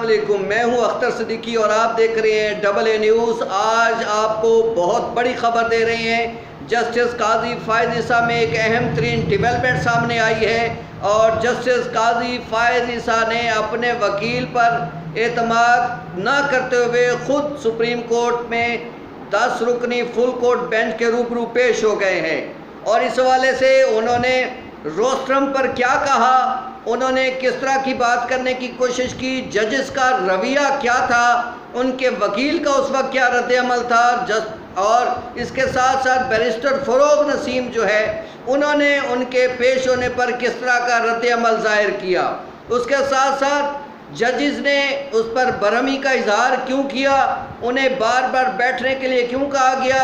علیکم، میں ہوں اختر صدیقی اور آپ دیکھ رہے ہیں ڈبل اے نیوز۔ آج آپ کو بہت بڑی خبر دے رہے ہیں۔ جسٹس قاضی فائز عیسیٰ میں ایک اہم ترین ڈیولپمنٹ سامنے آئی ہے اور جسٹس قاضی فائز عیسیٰ نے اپنے وکیل پر اعتماد نہ کرتے ہوئے خود سپریم کورٹ میں 10 رکنی فل کورٹ بینچ کے روبرو پیش ہو گئے ہیں، اور اس حوالے سے انہوں نے روسٹرم پر کیا کہا، انہوں نے کس طرح کی بات کرنے کی کوشش کی، ججز کا رویہ کیا تھا، ان کے وکیل کا اس وقت کیا رد عمل تھا، اور اس کے ساتھ ساتھ بیرسٹر فروغ نسیم جو ہے انہوں نے ان کے پیش ہونے پر کس طرح کا رد عمل ظاہر کیا، اس کے ساتھ ساتھ ججز نے اس پر برہمی کا اظہار کیوں کیا، انہیں بار بار بیٹھنے کے لیے کیوں کہا گیا،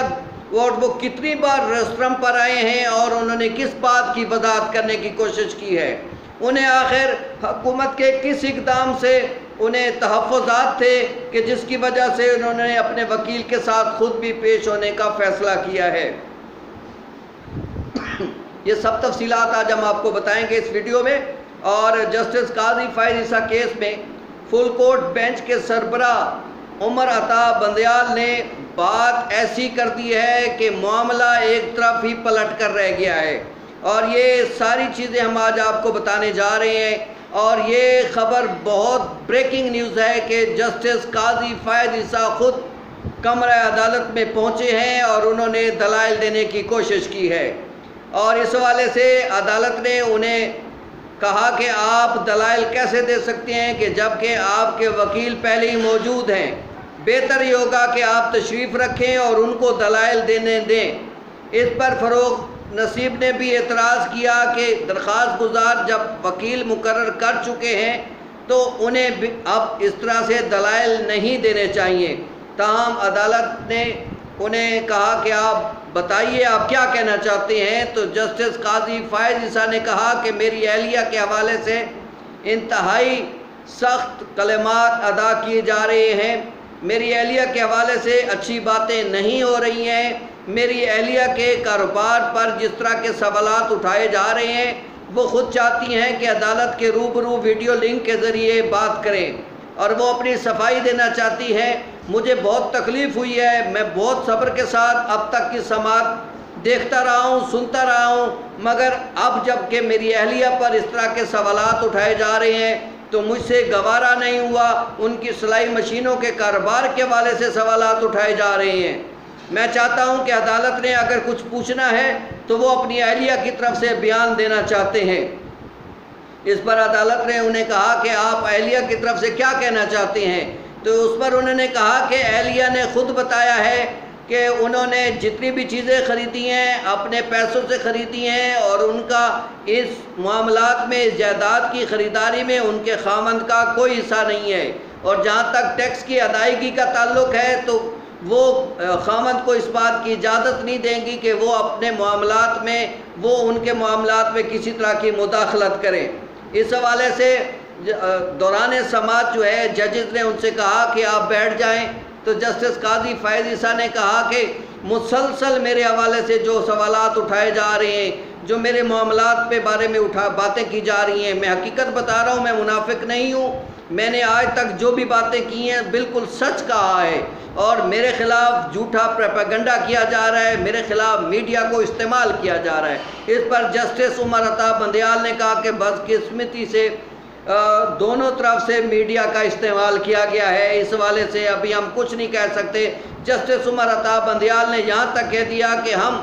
اور وہ کتنی بار روسٹرم پر آئے ہیں اور انہوں نے کس بات کی وضاحت کرنے کی کوشش کی ہے، انہیں آخر حکومت کے کس اقدام سے انہیں تحفظات تھے کہ جس کی وجہ سے انہوں نے اپنے وکیل کے ساتھ خود بھی پیش ہونے کا فیصلہ کیا ہے۔ یہ سب تفصیلات آج ہم آپ کو بتائیں گے اس ویڈیو میں۔ اور جسٹس قاضی فائز عیسیٰ کیس میں فل کورٹ بینچ کے سربراہ عمر عطا بندیال نے بات ایسی کر دی ہے کہ معاملہ ایک طرف ہی پلٹ کر رہ گیا ہے، اور یہ ساری چیزیں ہم آج آپ کو بتانے جا رہے ہیں۔ اور یہ خبر بہت بریکنگ نیوز ہے کہ جسٹس قاضی فائز عیسیٰ خود کمرہ عدالت میں پہنچے ہیں اور انہوں نے دلائل دینے کی کوشش کی ہے، اور اس حوالے سے عدالت نے انہیں کہا کہ آپ دلائل کیسے دے سکتے ہیں کہ جبکہ آپ کے وکیل پہلے ہی موجود ہیں، بہتر یہ ہوگا کہ آپ تشریف رکھیں اور ان کو دلائل دینے دیں۔ اس پر فروغ نسیم نے بھی اعتراض کیا کہ درخواست گزار جب وکیل مقرر کر چکے ہیں تو انہیں اب اس طرح سے دلائل نہیں دینے چاہیے، تاہم عدالت نے انہیں کہا کہ آپ بتائیے آپ کیا کہنا چاہتے ہیں، تو جسٹس قاضی فائز عیسیٰ نے کہا کہ میری اہلیہ کے حوالے سے انتہائی سخت کلمات ادا کیے جا رہے ہیں، میری اہلیہ کے حوالے سے اچھی باتیں نہیں ہو رہی ہیں، میری اہلیہ کے کاروبار پر جس طرح کے سوالات اٹھائے جا رہے ہیں وہ خود چاہتی ہیں کہ عدالت کے روبرو ویڈیو لنک کے ذریعے بات کریں، اور وہ اپنی صفائی دینا چاہتی ہیں۔ مجھے بہت تکلیف ہوئی ہے، میں بہت صبر کے ساتھ اب تک کی سماعت دیکھتا رہا ہوں، سنتا رہا ہوں، مگر اب جب کہ میری اہلیہ پر اس طرح کے سوالات اٹھائے جا رہے ہیں تو مجھ سے گوارا نہیں ہوا، ان کی سلائی مشینوں کے کاروبار کے حوالے سے سوالات اٹھائے جا رہے ہیں۔ میں چاہتا ہوں کہ عدالت نے اگر کچھ پوچھنا ہے تو وہ اپنی اہلیہ کی طرف سے بیان دینا چاہتے ہیں۔ اس پر عدالت نے انہیں کہا کہ آپ اہلیہ کی طرف سے کیا کہنا چاہتے ہیں، تو اس پر انہوں نے کہا کہ اہلیہ نے خود بتایا ہے کہ انہوں نے جتنی بھی چیزیں خریدی ہیں اپنے پیسوں سے خریدی ہیں، اور ان کا اس معاملات میں، اس جائیداد کی خریداری میں ان کے خاوند کا کوئی حصہ نہیں ہے، اور جہاں تک ٹیکس کی ادائیگی کا تعلق ہے تو وہ خاوند کو اس بات کی اجازت نہیں دیں گی کہ وہ اپنے معاملات میں، وہ ان کے معاملات میں کسی طرح کی مداخلت کریں۔ اس حوالے سے دوران سماعت جو ہے ججز نے ان سے کہا کہ آپ بیٹھ جائیں، تو جسٹس قاضی فائز عیسیٰ نے کہا کہ مسلسل میرے حوالے سے جو سوالات اٹھائے جا رہے ہیں، جو میرے معاملات پہ بارے میں باتیں کی جا رہی ہیں، میں حقیقت بتا رہا ہوں، میں منافق نہیں ہوں، میں نے آج تک جو بھی باتیں کی ہیں بالکل سچ کہا ہے، اور میرے خلاف جھوٹا پروپیگنڈا کیا جا رہا ہے، میرے خلاف میڈیا کو استعمال کیا جا رہا ہے۔ اس پر جسٹس عمر عطا بندیال نے کہا کہ بدقسمتی سے دونوں طرف سے میڈیا کا استعمال کیا گیا ہے، اس حوالے سے ابھی ہم کچھ نہیں کہہ سکتے۔ جسٹس عمر عطا بندیال نے یہاں تک کہہ دیا کہ ہم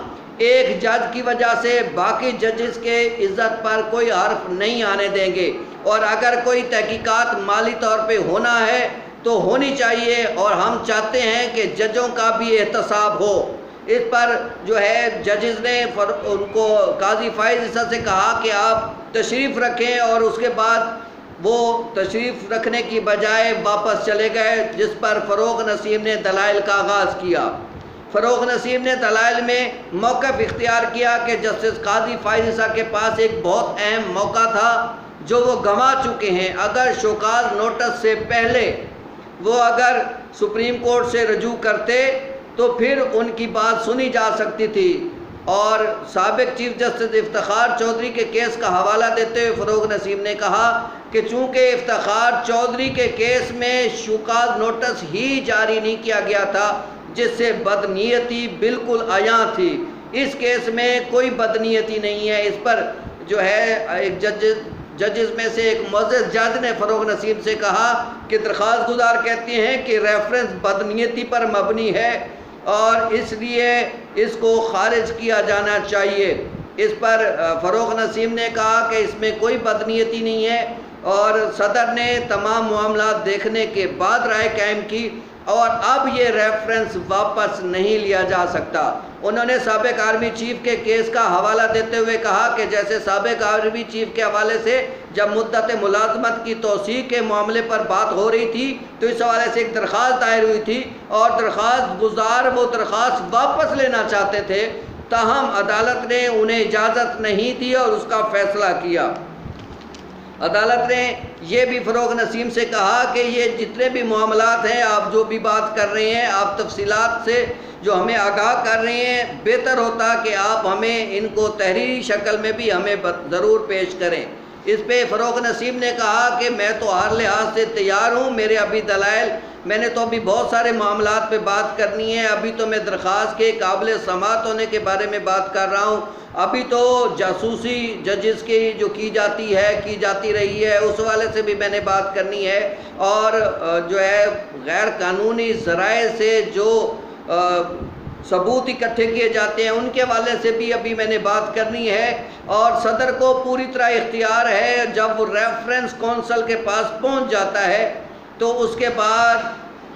ایک جج کی وجہ سے باقی ججز کے عزت پر کوئی حرف نہیں آنے دیں گے، اور اگر کوئی تحقیقات مالی طور پہ ہونا ہے تو ہونی چاہیے، اور ہم چاہتے ہیں کہ ججوں کا بھی احتساب ہو۔ اس پر جو ہے ججز نے ان کو قاضی فائز عیسیٰ سے کہا کہ آپ تشریف رکھیں، اور اس کے بعد وہ تشریف رکھنے کی بجائے واپس چلے گئے، جس پر فروغ نسیم نے دلائل کا آغاز کیا۔ فروغ نسیم نے دلائل میں موقف اختیار کیا کہ جسٹس قاضی فائز عیسیٰ کے پاس ایک بہت اہم موقع تھا جو وہ گنوا چکے ہیں، اگر شوکاز نوٹس سے پہلے وہ اگر سپریم کورٹ سے رجوع کرتے تو پھر ان کی بات سنی جا سکتی تھی۔ اور سابق چیف جسٹس افتخار چودھری کے کیس کا حوالہ دیتے ہوئے فروغ نسیم نے کہا کہ چونکہ افتخار چودھری کے کیس میں شوکاز نوٹس ہی جاری نہیں کیا گیا تھا جس سے بدنیتی بالکل عیاں تھی، اس کیس میں کوئی بدنیتی نہیں ہے۔ اس پر جو ہے ایک ججز میں سے ایک معزز جج نے فروغ نسیم سے کہا کہ درخواست گزار کہتے ہیں کہ ریفرنس بدنیتی پر مبنی ہے اور اس لیے اس کو خارج کیا جانا چاہیے۔ اس پر فروغ نسیم نے کہا کہ اس میں کوئی بدنیتی نہیں ہے اور صدر نے تمام معاملات دیکھنے کے بعد رائے قائم کی اور اب یہ ریفرنس واپس نہیں لیا جا سکتا۔ انہوں نے سابق آرمی چیف کے کیس کا حوالہ دیتے ہوئے کہا کہ جیسے سابق آرمی چیف کے حوالے سے جب مدت ملازمت کی توسیع کے معاملے پر بات ہو رہی تھی تو اس حوالے سے ایک درخواست دائر ہوئی تھی اور درخواست گزار وہ درخواست واپس لینا چاہتے تھے، تاہم عدالت نے انہیں اجازت نہیں دی اور اس کا فیصلہ کیا۔ عدالت نے یہ بھی فروغ نسیم سے کہا کہ یہ جتنے بھی معاملات ہیں، آپ جو بھی بات کر رہے ہیں، آپ تفصیلات سے جو ہمیں آگاہ کر رہے ہیں، بہتر ہوتا کہ آپ ہمیں ان کو تحریری شکل میں بھی ہمیں ضرور پیش کریں۔ اس پہ فروغ نسیم نے کہا کہ میں تو ہر لحاظ سے تیار ہوں، میرے ابھی دلائل، میں نے تو ابھی بہت سارے معاملات پہ بات کرنی ہے، ابھی تو میں درخواست کے قابل سماعت ہونے کے بارے میں بات کر رہا ہوں، ابھی تو جاسوسی ججز کی جو کی جاتی رہی ہے اس حوالے سے بھی میں نے بات کرنی ہے، اور جو ہے غیر قانونی ذرائع سے جو ثبوت اکٹھے کیے جاتے ہیں ان کے حوالے سے بھی ابھی میں نے بات کرنی ہے، اور صدر کو پوری طرح اختیار ہے جب وہ ریفرنس کونسل کے پاس پہنچ جاتا ہے تو اس کے بعد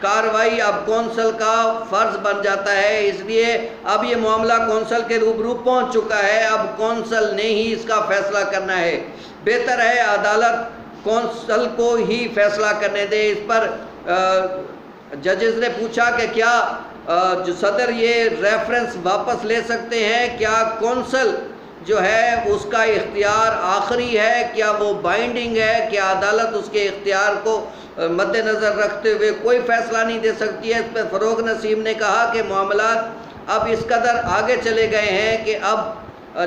کارروائی اب کونسل کا فرض بن جاتا ہے۔ اس لیے اب یہ معاملہ کونسل کے روبرو پہنچ چکا ہے، اب کونسل نے ہی اس کا فیصلہ کرنا ہے۔ بہتر ہے عدالت کونسل کو ہی فیصلہ کرنے دے۔ اس پر ججز نے پوچھا کہ کیا جو صدر یہ ریفرنس واپس لے سکتے ہیں، کیا کونسل جو ہے اس کا اختیار آخری ہے، کیا وہ بائنڈنگ ہے، کیا عدالت اس کے اختیار کو مد نظر رکھتے ہوئے کوئی فیصلہ نہیں دے سکتی ہے۔ اس پہ فروغ نسیم نے کہا کہ معاملات اب اس قدر آگے چلے گئے ہیں کہ اب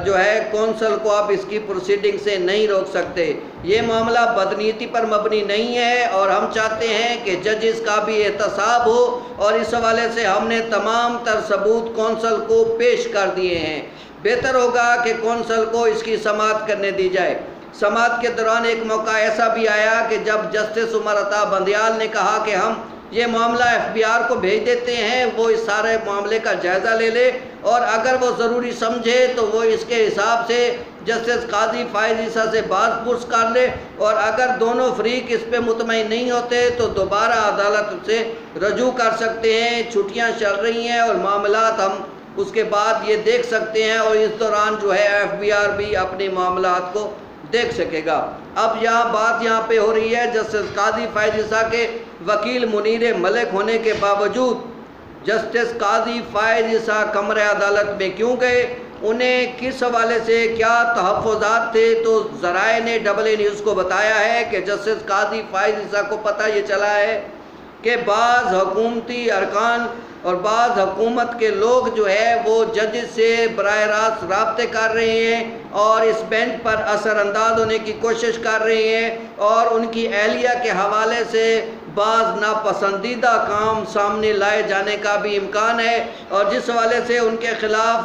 جو ہے کونسل کو آپ اس کی پروسیڈنگ سے نہیں روک سکتے، یہ معاملہ بدنیتی پر مبنی نہیں ہے اور ہم چاہتے ہیں کہ ججز کا بھی احتساب ہو، اور اس حوالے سے ہم نے تمام تر ثبوت کونسل کو پیش کر دیے ہیں۔ بہتر ہوگا کہ کونسل کو اس کی سماعت کرنے دی جائے۔ سماعت کے دوران ایک موقع ایسا بھی آیا کہ جب جسٹس عمر عطا بندیال نے کہا کہ ہم یہ معاملہ FBR کو بھیج دیتے ہیں، وہ اس سارے معاملے کا جائزہ لے لے اور اگر وہ ضروری سمجھے تو وہ اس کے حساب سے جسٹس قاضی فائز عیسیٰ سے بات پرس کر لے، اور اگر دونوں فریق اس پہ مطمئن نہیں ہوتے تو دوبارہ عدالت سے رجوع کر سکتے ہیں۔ چھٹیاں چل رہی ہیں اور معاملات ہم اس کے بعد یہ دیکھ سکتے ہیں، اور اس دوران جو ہے FBR بھی اپنے معاملات کو دیکھ سکے گا۔ اب بات یہاں پہ ہو رہی ہے جسٹس قاضی فائز عیسیٰ کے وکیل منیر ملک ہونے کے باوجود جسٹس قاضی فائز عیسیٰ کمرہ عدالت میں کیوں گئے، انہیں کس حوالے سے کیا تحفظات تھے، تو ذرائع نے AA نیوز کو بتایا ہے کہ جسٹس قاضی فائز عیسیٰ کو پتہ یہ چلا ہے کہ بعض حکومتی ارکان اور بعض حکومت کے لوگ جو ہے وہ ججز سے براہ راست رابطے کر رہے ہیں اور اس بینچ پر اثر انداز ہونے کی کوشش کر رہے ہیں، اور ان کی اہلیہ کے حوالے سے بعض ناپسندیدہ کام سامنے لائے جانے کا بھی امکان ہے، اور جس حوالے سے ان کے خلاف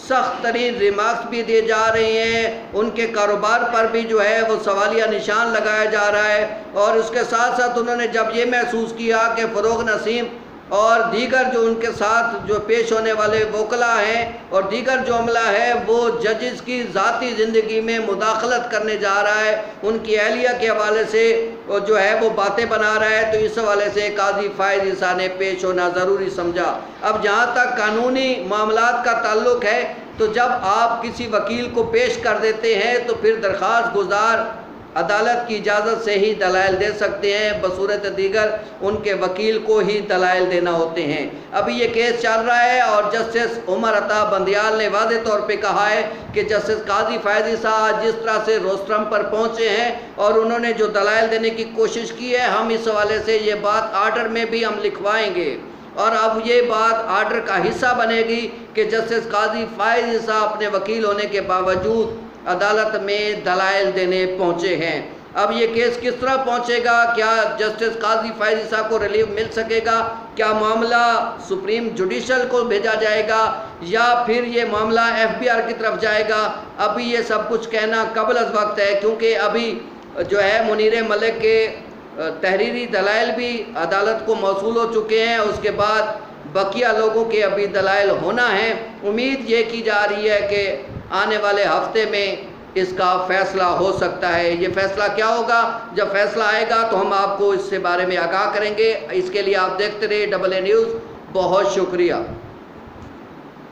سخت ترین ریمارکس بھی دیے جا رہے ہیں، ان کے کاروبار پر بھی جو ہے وہ سوالیہ نشان لگایا جا رہا ہے۔ اور اس کے ساتھ ساتھ انہوں نے جب یہ محسوس کیا کہ فروغ نسیم اور دیگر جو ان کے ساتھ جو پیش ہونے والے وکلاء ہیں اور دیگر جو عملہ ہے وہ ججز کی ذاتی زندگی میں مداخلت کرنے جا رہا ہے، ان کی اہلیہ کے حوالے سے جو ہے وہ باتیں بنا رہا ہے، تو اس حوالے سے قاضی فائز عیسیٰ نے پیش ہونا ضروری سمجھا۔ اب جہاں تک قانونی معاملات کا تعلق ہے تو جب آپ کسی وکیل کو پیش کر دیتے ہیں تو پھر درخواست گزار عدالت کی اجازت سے ہی دلائل دے سکتے ہیں، بصورت دیگر ان کے وکیل کو ہی دلائل دینا ہوتے ہیں۔ ابھی یہ کیس چل رہا ہے اور جسٹس عمر عطا بندیال نے واضح طور پہ کہا ہے کہ جسٹس قاضی فائز عیسیٰ جس طرح سے روسٹرم پر پہنچے ہیں اور انہوں نے جو دلائل دینے کی کوشش کی ہے، ہم اس حوالے سے یہ بات آرڈر میں بھی ہم لکھوائیں گے، اور اب یہ بات آرڈر کا حصہ بنے گی کہ جسٹس قاضی فائز عیسیٰ اپنے وکیل ہونے کے باوجود عدالت میں دلائل دینے پہنچے ہیں۔ اب یہ کیس کس طرح پہنچے گا؟ کیا جسٹس قاضی فائز عیسیٰ کو ریلیف مل سکے گا؟ کیا معاملہ سپریم جوڈیشل کو بھیجا جائے گا یا پھر یہ معاملہ FBR کی طرف جائے گا؟ ابھی یہ سب کچھ کہنا قبل از وقت ہے، کیونکہ ابھی جو ہے منیر ملک کے تحریری دلائل بھی عدالت کو موصول ہو چکے ہیں، اس کے بعد بقیہ لوگوں کے ابھی دلائل ہونا ہے۔ امید یہ کی جا رہی ہے کہ آنے والے ہفتے میں اس کا فیصلہ ہو سکتا ہے۔ یہ فیصلہ کیا ہوگا؟ جب فیصلہ آئے گا تو ہم آپ کو اس سے بارے میں آگاہ کریں گے۔ اس کے لیے آپ دیکھتے رہے AA نیوز۔ بہت شکریہ۔